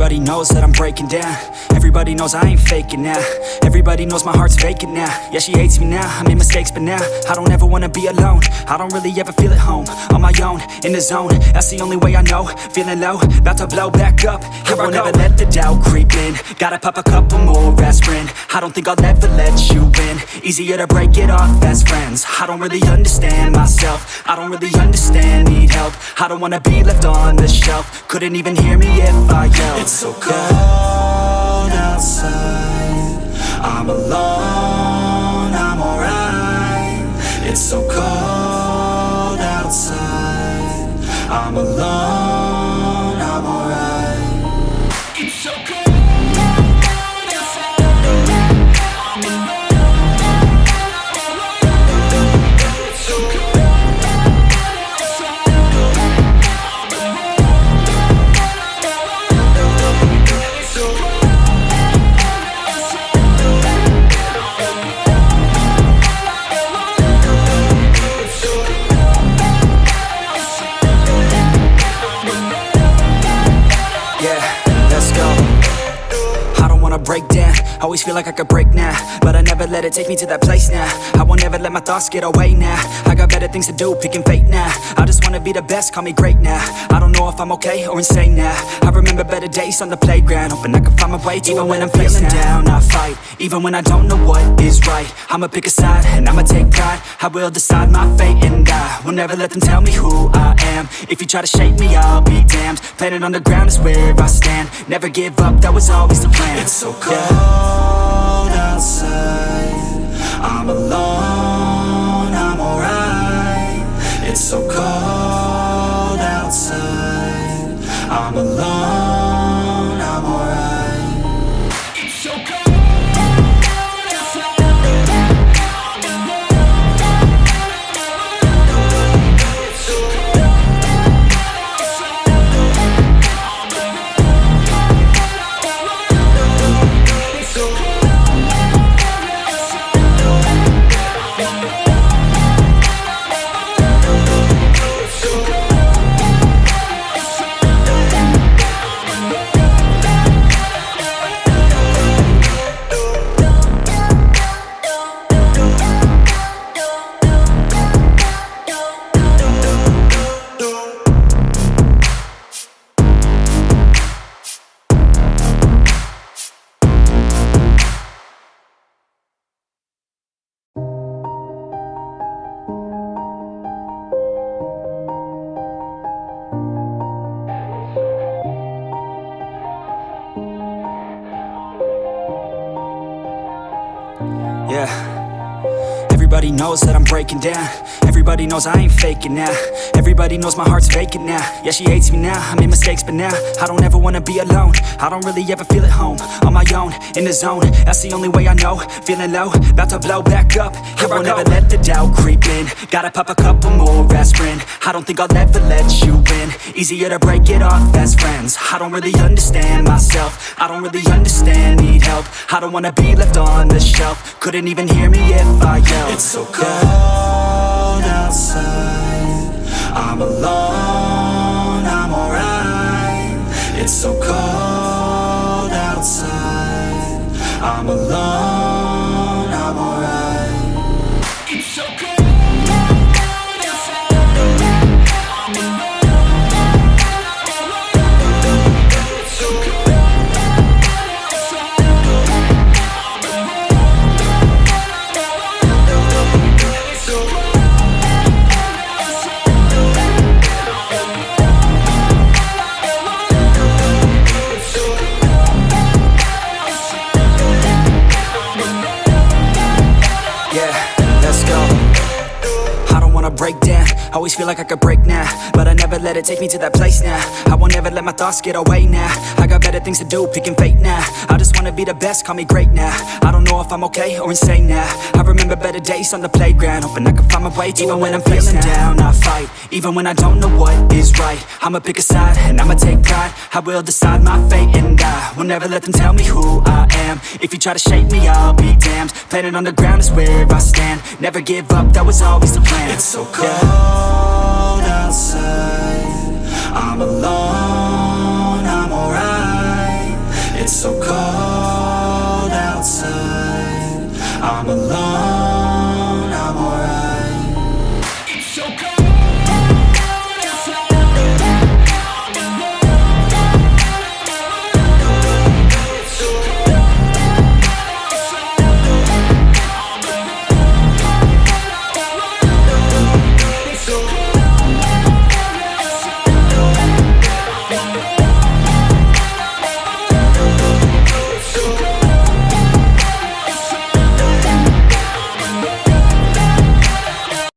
Everybody knows that I'm breaking down. Everybody knows I ain't faking now. Everybody knows my heart's vacant now. Yeah, she hates me now, I made mistakes but now I don't ever wanna be alone. I don't really ever feel at home. On my own, in the zone, that's the only way I know. Feeling low, about to blow back up. Here I won't ever let the doubt creep in. Gotta pop a couple more aspirin. I don't think I'll ever let you in. Easier to break it off best friends. I don't really understand myself. I don't really understand, need help. I don't wanna be left on the shelf. Couldn't even hear me if I yelled. It's so cold outside, I'm alone, I'm alright. It's so cold outside, I'm alone, I'm alright. It's so cold. Break down, always feel like I could break now, but I never let it take me to that place now. I won't ever let my thoughts get away now. I got better things to do, picking fate now. I just wanna be the best, call me great now. I don't know if I'm okay or insane now. I remember better days on the playground, hoping I can find my way to even when I'm feeling down, I fight. Even when I don't know what is right, I'ma pick a side and I'ma take pride. I will decide my fate and I will never let them tell me who I am. If you try to shake me, I'll be damned. Planet on the ground is where I stand. Never give up, that was always the plan. It's so cold outside, I'm alone, I'm alright. It's so cold outside, I'm alone, I'm alright. It's so cold. Yeah, everybody knows that I'm breaking down. Everybody knows I ain't faking now. Everybody knows my heart's vacant now. Yeah, she hates me now, I made mistakes but now I don't ever wanna be alone. I don't really ever feel at home. On my own, in the zone, that's the only way I know. Feeling low, about to blow back up. Here I won't ever let the doubt creep in. Gotta pop a couple more aspirin. I don't think I'll ever let you in. Easier to break it off best friends. I don't really understand myself. I don't really understand, need help. I don't wanna be left on the shelf. Couldn't even hear me if I yelled. It's so cold outside, I'm alone, I'm alright. It's so cold outside, I'm alone, I'm alright. It's so cold. Break down, always feel like I could break now, but I never let it take me to that place now. I won't ever let my thoughts get away now. I got better things to do, picking fate now. I just wanna be the best, call me great now. I don't know if I'm okay or insane now. I remember better days on the playground, hoping I can find my way to even when I'm feeling down, I fight. Even when I don't know what is right, I'ma pick a side and I'ma take pride. I will decide my fate and I will never let them tell me who I am. If you try to shake me, I'll be damned. Planet on the ground is where I stand. Never give up, that was always the plan. It's so cold outside, I'm alone.